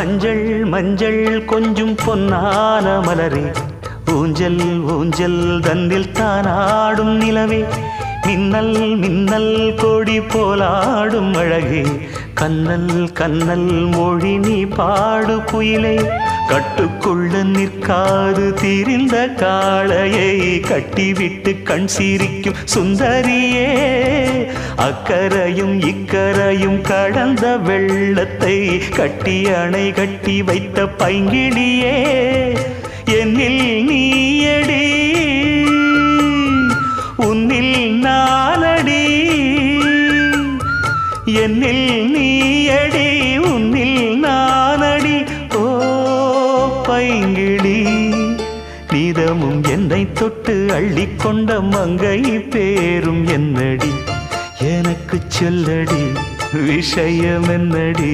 மஞ்சள் மஞ்சள் கொஞ்சம் பொன்னான மலரே, ஊஞ்சல் ஊஞ்சல் தன்னில் தானாடும் நிலவே, மின்னல் மின்னல் கொடி போலாடும் அழகே, கண்ணல் கண்ணல் மொழி நீ பாடு குயிலே, கட்டுக்குள்ள நிற்காது தீரிந்த காளையை கட்டிவிட்டு கண் சிரிக்கும் சுந்தரியே, அக்கரையும் இக்கரையும் கடந்த வெள்ளத்தை கட்டி அணை கட்டி வைத்த பைங்கிளியே, என்னில் நீயடி உன்னில் நானடி, என்னில் நீயடி உன்னில் நானடி. ஓ பைங்கிளி, நீதமும் என்னை தொட்டு அள்ளிக்கொண்ட மங்கை பேரும் என்னடி, எனக்கு சொல்லடி விஷயம் என்னடி.